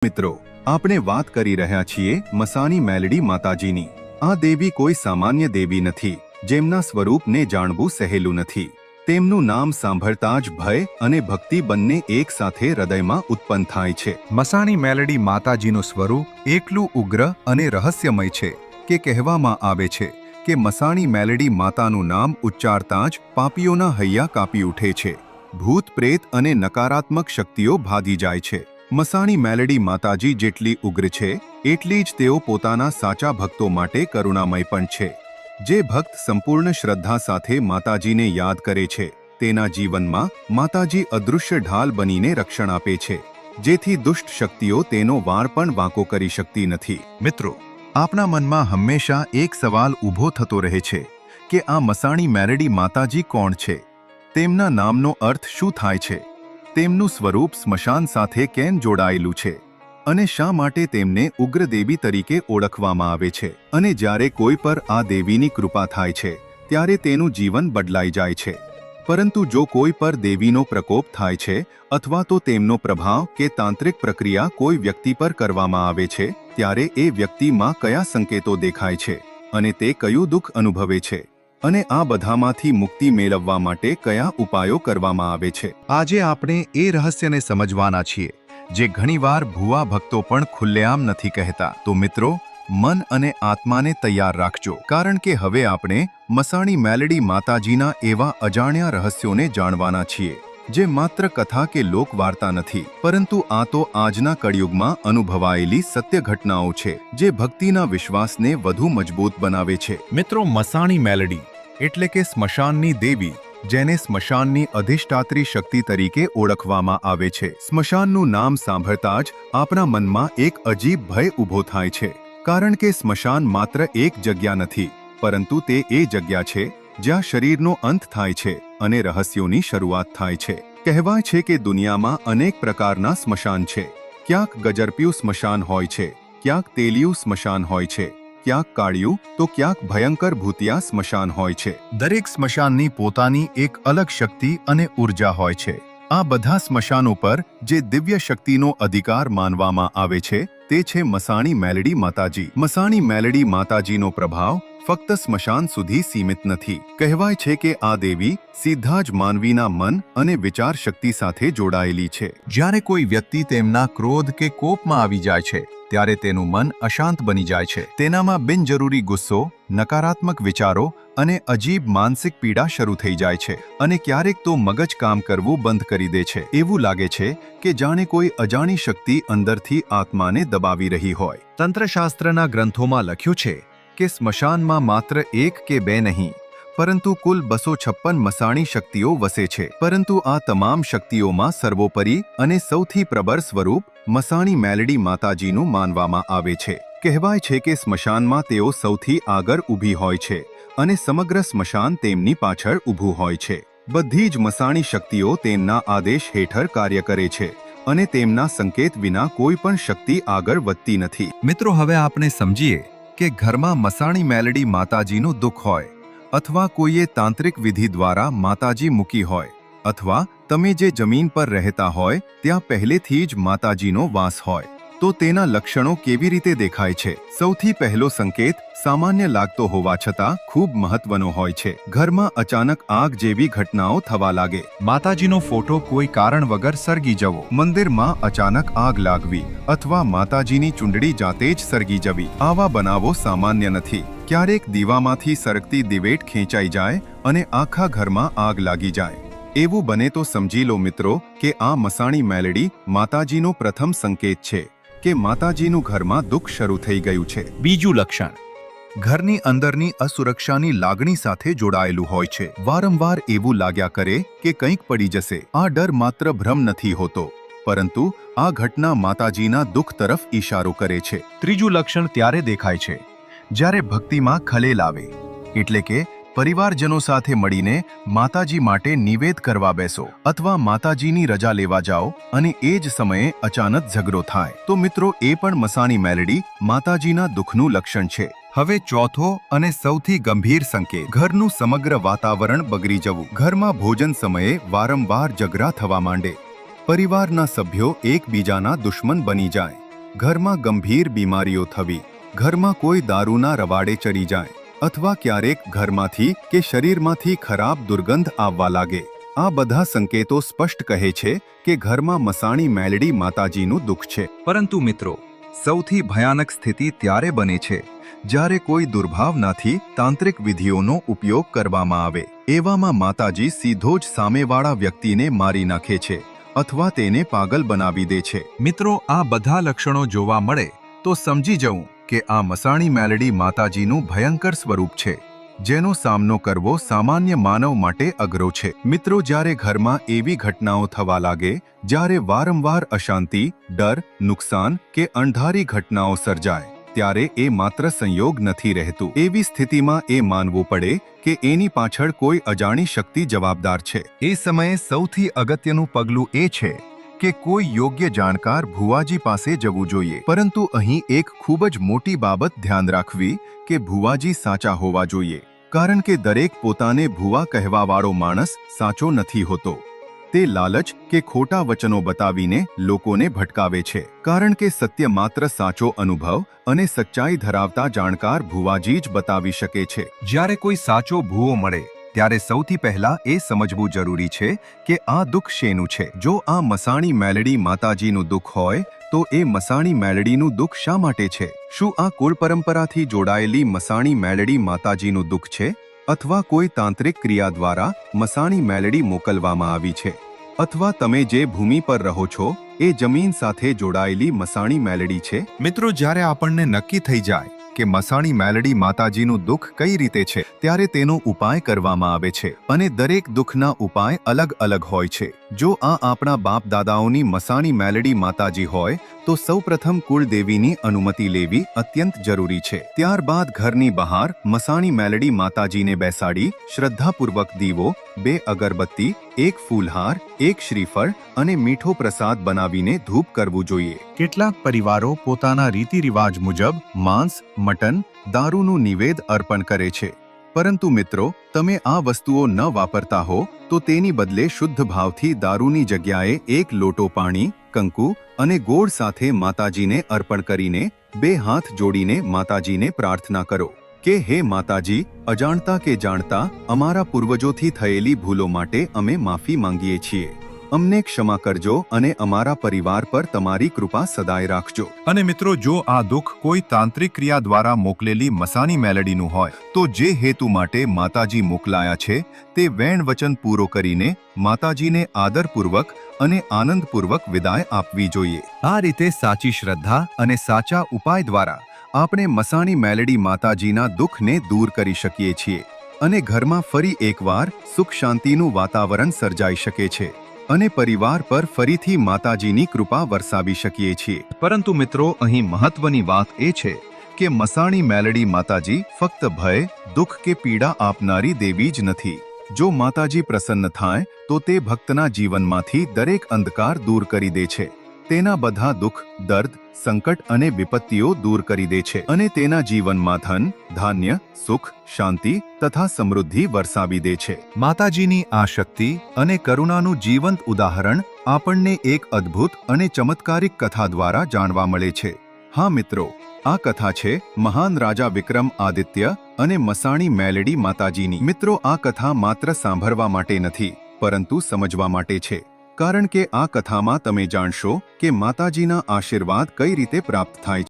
મિત્રો, આપણે વાત કરી રહ્યા છીએ મસાણી મેલડી માતાજીની। આ દેવી કોઈ સામાન્ય દેવી નથી, જેમના સ્વરૂપને જાણવું સહેલું નથી। તેમનું નામ સાંભળતા જ ભય અને ભક્તિ બંને એક સાથે હૃદયમાં ઉત્પન્ન થાય છે। મસાણી મેલડી માતાજીનું સ્વરૂપ એટલું ઉગ્ર અને રહસ્યમય છે કે કહેવામાં આવે છે કે મસાણી મેલડી માતાનું નામ ઉચ્ચારતા જ પાપીઓના હૈયા કાપી ઉઠે છે, ભૂત પ્રેત અને નકારાત્મક શક્તિઓ ભાગી જાય છે। મસાણી મેલડી માતાજી જેટલી ઉગ્ર છે એટલી જ તેઓ પોતાના સાચા ભક્તો માટે કરુણામય પણ છે। જે ભક્ત સંપૂર્ણ શ્રદ્ધા સાથે માતાજીને યાદ કરે છે તેના જીવનમાં માતાજી અદૃશ્ય ઢાલ બનીને રક્ષણ આપે છે, જેથી દુષ્ટ શક્તિઓ તેનો વાર પણ વાંકો કરી શકતી નથી। મિત્રો, આપના મનમાં હંમેશા એક સવાલ ઊભો થતો રહે છે કે આ મસાણી મેલડી માતાજી કોણ છે? તેમના નામનો અર્થ શું થાય છે? તેમનું સ્વરૂપ સ્મશાન સાથે કેમ જોડાયેલું છે? અને શા માટે તેમને ઉગ્ર દેવી તરીકે ઓળખવામાં આવે છે? અને જ્યારે કોઈ પર આ દેવીની કૃપા થાય છે ત્યારે તેનું જીવન બદલાઈ જાય છે, પરંતુ જો કોઈ પર દેવીનો પ્રકોપ થાય છે અથવા તો તેમનો પ્રભાવ કે તાંત્રિક પ્રક્રિયા કોઈ વ્યક્તિ પર કરવામાં આવે છે ત્યારે એ વ્યક્તિમાં કયા સંકેતો દેખાય છે અને તે કયું દુઃખ અનુભવે છે અને આ બધામાંથી મુક્તિ મેળવવા માટે કયા ઉપાયો કરવામાં આવે છે? આજે આપણે એ રહસ્યને સમજવાના છીએ જે ઘણીવાર ભુવા ભક્તો પણ ખુલ્લેઆમ નથી કહેતા। તો મિત્રો, મન અને આત્માને તૈયાર રાખજો, કારણ કે હવે આપણે મસાણી મેલડી માતાજીના એવા અજાણ્યા રહસ્યોને જાણવાના છીએ જે માત્ર કથા કે લોકવાર્તા નથી, પરંતુ આ તો આજના કળિયુગમાં અનુભવાયેલી સત્ય ઘટનાઓ છે જે ભક્તિના વિશ્વાસને વધુ મજબૂત બનાવે છે। મિત્રો, મસાણી મેલડી એટલે કે સ્મશાનની દેવી, જેને સ્મશાનની અધિષ્ઠાત્રી શક્તિ તરીકે ઓળખવામાં આવે છે। સ્મશાનનું નામ સાંભળતા જ આપણા મનમાં એક અજીબ ભય ઊભો થાય છે, કારણ કે સ્મશાન માત્ર એક જગ્યા નથી, પરંતુ તે એ જગ્યા છે જ્યાં શરીરનો અંત થાય છે અને રહસ્યોની શરૂઆત થાય છે। કહેવાય છે કે દુનિયામાં અનેક પ્રકારના સ્મશાન છે। ક્યાંક ગજરપિયું સ્મશાન હોય છે, ક્યાંક તેલિયું સ્મશાન હોય છે, ક્યાંક કાળિયું તો ક્યાંક ભયંકર ભૂતિયા સ્મશાન હોય છે। દરેક સ્મશાનની પોતાની એક અલગ શક્તિ અને ઉર્જા હોય છે। આ બધા સ્મશાનો પર જે દિવ્ય શક્તિનો અધિકાર માનવામાં આવે છે તે છે મસાણી મેલડી માતાજી। મસાણી મેલડી માતાજીનો પ્રભાવ ફક્ત સ્મશાન સુધી સીમિત નથી। કહેવાય છે કે આ દેવી સીધા જ માનવીના મન અને વિચાર શક્તિ સાથે જોડાયેલી છે। જ્યારે કોઈ વ્યક્તિ તેમના ક્રોધ કે કોપમાં આવી જાય છે ત્યારે તેનું મન અશાંત બની જાય છે, તેનામાં બિનજરૂરી ગુસ્સો, નકારાત્મક વિચારો અને અજીબ માનસિક પીડા શરૂ થઈ જાય છે, અને ક્યારેક તો મગજ કામ કરવું બંધ કરી દે છે। એવું લાગે છે કે જાણે કોઈ અજાણી શક્તિ અંદરથી આત્માને દબાવી રહી હોય। તંત્રશાસ્ત્રના ગ્રંથોમાં લખ્યું છે કે સ્મશાનમાં માત્ર એક કે બે નહીં, પરંતુ કુલ 256 મસાણી શક્તિઓ વસે છે। પરંતુ આ તમામ શક્તિઓમાં સર્વોપરી અને સૌથી પ્રબળ સ્વરૂપ મસાણી મેલડી માતાજીનું માનવામાં આવે છે। કહેવાય છે કે સ્મશાનમાં તેઓ સૌથી આગળ ઊભી હોય છે અને સમગ્ર સ્મશાન તેમની પાછળ ઊભું હોય છે। બધી જ મસાણી શક્તિઓ તેમના આદેશ હેઠળ કાર્ય કરે છે અને તેમના સંકેત વિના કોઈ પણ શક્તિ આગળ વધતી નથી। મિત્રો, હવે આપણે સમજીએ કે ઘરમાં મસાણી મેલડી માતાજીનું દુઃખ હોય, અથવા કોઈએ તાંત્રિક વિધિ દ્વારા માતાજી મૂકી હોય, અથવા તમે જે જમીન પર રહેતા હોય ત્યાં પહેલેથી જ માતાજીનો વાસ હોય, તો તેના લક્ષણો કેવી રીતે દેખાય છે? સૌથી પહેલો સંકેત સામાન્ય લાગતો હોવા છતાં ખૂબ મહત્વનો હોય છે। ઘરમાં અચાનક આગ જેવી ઘટનાઓ થવા લાગે, માતાજીનો ફોટો કોઈ કારણ વગર સળગી જવો, મંદિરમાં અચાનક આગ લાગવી, અથવા માતાજીની ચૂંદડી જાતે જ સળગી જવી, આવા બનાવો સામાન્ય નથી। ક્યારેક દીવામાંથી સળગતી દિવેટ ખેંચાઈ જાય અને આખા ઘરમાં આગ લાગી જાય, એવું બને તો સમજી લો મિત્રો કે આ મસાણી મેલડી માતાજીનો પ્રથમ સંકેત છે કે માતાજીનું ઘરમાં દુઃખ શરૂ થઈ ગયું છે। બીજું લક્ષણ, ઘરની અંદરની અસુરક્ષાની લાગણી સાથે જોડાયેલું હોય છે। વારંવાર એવું લાગ્યા કરે કે કંઈક પડી જશે। આ ડર માત્ર ભ્રમ નથી હોતો, પરંતુ આ ઘટના માતાજીના દુઃખ તરફ ઈશારો કરે છે। ત્રીજું લક્ષણ ત્યારે દેખાય છે જ્યારે ભક્તિમાં ખલેલ આવે, એટલે કે પરિવારજનો સાથે મળીને માતાજી માટે નિવેદ કરવા બેસો, અથવા માતાજીની રજા લેવા જાઓ અને એ જ સમયે અચાનક ઝઘડો થાય, તો મિત્રો એ પણ મસાણી મેલડી માતાજીના દુઃખનું લક્ષણ છે। હવે ચોથો અને સૌથી ગંભીર સંકેત, ઘરનું સમગ્ર વાતાવરણ બગડી જવું। ઘરમાં ભોજન સમયે વારંવાર ઝઘડા થવા માંડે, પરિવારના સભ્યો એકબીજાના દુશ્મન બની જાય, ઘરમાં ગંભીર બીમારીઓ થવી, ઘરમાં કોઈ દારૂના રવાડે ચડી જાય, અથવા ક્યારેક ઘરમાંથી કે શરીરમાંથી ખરાબ દુર્ગંધ આવવા લાગે, આ બધા સંકેતો સ્પષ્ટ કહે છે કે ઘરમાં મસાણી મેલડી માતાજીનું દુઃખ છે. પરંતુ મિત્રો, સૌથી ભયાનક સ્થિતિ ત્યારે બને છે જ્યારે કોઈ દુર્ભાવનાથી તાંત્રિક વિધિઓનો ઉપયોગ કરવામાં આવે. એવામાં માતાજી સીધો જ સામેવાળા વ્યક્તિને મારી નાખે છે અથવા તેને પાગલ બનાવી દે છે. મિત્રો, આ બધા લક્ષણો જોવા મળે તો સમજી જવું કે આ મસાણી મેલડી માતાજીનું ભયંકર સ્વરૂપ છે, જેનો સામનો કરવો સામાન્ય માનવ માટે અઘરો છે. મિત્રો, જ્યારે ઘરમાં એવી ઘટનાઓ થવા લાગે, જ્યારે વારંવાર અશાંતિ, ડર, નુકસાન કે અણધારી ઘટનાઓ સર્જાય, ત્યારે એ માત્ર સંયોગ નથી રહેતું. એવી સ્થિતિમાં એ માનવું પડે કે એની પાછળ કોઈ અજાણી શક્તિ જવાબદાર છે. એ સમયે સૌથી અગત્યનું પગલું એ છે કે કોઈ યોગ્ય જાણકાર ભુવાજી પાસે જવું જોઈએ. પરંતુ અહીં એક ખૂબ જ મોટી બાબત ધ્યાન રાખવી કે ભુવાજી સાચા હોવા જોઈએ, કારણ કે દરેક પોતાને ભુવા કહેવાવાળો માણસ સાચો નથી હોતો. તે લાલચ કે ખોટા વચનો બતાવીને લોકોને ભટકાવે છે, કારણ કે સત્ય માત્ર સાચો અનુભવ અને સચ્ચાઈ ધરાવતા જાણકાર ભુવાજી જ બતાવી શકે છે. જ્યારે કોઈ સાચો ભુવો મળે ત્યારે સૌથી પહેલા એ સમજવું જરૂરી છે કે આ દુઃખ શેનું છે. જો આ મસાણી મેલડી માતાજીનું દુઃખ હોય તો એ મસાણી મેલડીનું દુઃખ શા માટે છે? શું આ કુળ પરંપરાથી જોડાયેલી મસાણી મેલડી માતાજીનું દુઃખ છે, અથવા કોઈ તાંત્રિક ક્રિયા દ્વારા મસાણી મેલડી મોકલવામાં આવી છે, અથવા તમે જે ભૂમિ પર રહો છો એ જમીન સાથે જોડાયેલી મસાણી મેલડી છે? મિત્રો, જ્યારે આપણને નક્કી થઈ જાય કે મસાણી મેલડી માતાજીનું દુઃખ કઈ રીતે છે, ત્યારે તેનો ઉપાય કરવામાં આવે છે, અને દરેક દુઃખના ઉપાય અલગ અલગ હોય છે. જો આ આપણા બાપ દાદાઓની મસાણી મેલડી માતાજી હોય તો સૌપ્રથમ કુળદેવીની અનુમતિ લેવી અત્યંત જરૂરી છે. ત્યારબાદ ઘરની બહાર મસાણી મેલડી માતાજીને બેસાડી શ્રદ્ધાપૂર્વક દીવો, 2 અગરબત્તી, 1 ફૂલહાર, 1 શ્રીફળ અને મીઠો પ્રસાદ બનાવીને ધૂપ કરવું જોઈએ. કેટલાક પરિવારો પોતાના રીતિ રિવાજ મુજબ માંસ, મટન, દારૂનું નિવેદ અર્પણ કરે છે. પરંતુ મિત્રો, તમે આ વસ્તુઓ ન વાપરતા હો તો તેની બદલે શુદ્ધ ભાવથી દારૂની જગ્યાએ 1 લોટો પાણી, કંકુ અને ગોળ સાથે માતાજીને અર્પણ કરીને 2 હાથ જોડીને માતાજીને પ્રાર્થના કરો કે હે માતાજી, અજાણતા કે જાણતા અમારા પૂર્વજોથી થયેલી ભૂલો માટે અમે માફી માંગીએ છીએ. અમને ક્ષમા કરજો અને અમારા પરિવાર પર તમારી કૃપા સદાય રાખજો. અને મિત્રો, જો આ દુઃખ કોઈ તાંત્રિક ક્રિયા દ્વારા મોકલેલી મસાણી મેલડીનું હોય તો જે હેતુ માટે માતાજી મોકલાયા છે તે વેણ વચન પૂરો કરીને માતાજીને આદરપૂર્વક અને આનંદપૂર્વક વિદાય આપવી જોઈએ. આ રીતે સાચી શ્રદ્ધા અને સાચા ઉપાય દ્વારા આપણે મસાણી મેલડી માતાજીના દુઃખને દૂર કરી શકીએ છીએ અને ઘરમાં ફરી એકવાર સુખ શાંતિનું વાતાવરણ સર્જાઈ શકે છે અને પરિવાર પર ફરીથી માતાજીની કૃપા વરસાવી શકીએ છીએ. પરંતુ મિત્રો, અહીં મહત્વની વાત એ છે કે મસાણી મેલડી માતાજી ફક્ત ભય, દુઃખ કે પીડા આપનારી દેવી જ નથી. જો માતાજી પ્રસન્ન થાય તો તે ભક્તના જીવનમાંથી દરેક અંધકાર દૂર કરી દે છે, તેના બધા દુઃખ, દર્દ, સંકટ અને વિપત્તિઓ દૂર કરી દે છે અને તેના જીવનમાં ધન, ધાન્ય, સુખ, શાંતિ તથા સમૃદ્ધિ વરસાવી દે છે. માતાજીની આ શક્તિ અને કરુણાનું જીવંત ઉદાહરણ આપણને એક અદ્ભુત અને ચમત્કારિક કથા દ્વારા જાણવા મળે છે. હા મિત્રો, આ કથા છે મહાન રાજા વિક્રમ આદિત્ય અને મસાણી મેલડી માતાજીની. મિત્રો, આ કથા માત્ર સાંભળવા માટે નથી, પરંતુ સમજવા માટે છે. કારણ કે આ કથામાં તમે જાણશો કે માતાજીના આશીર્વાદ કઈ રીતે પ્રાપ્ત થાય છે.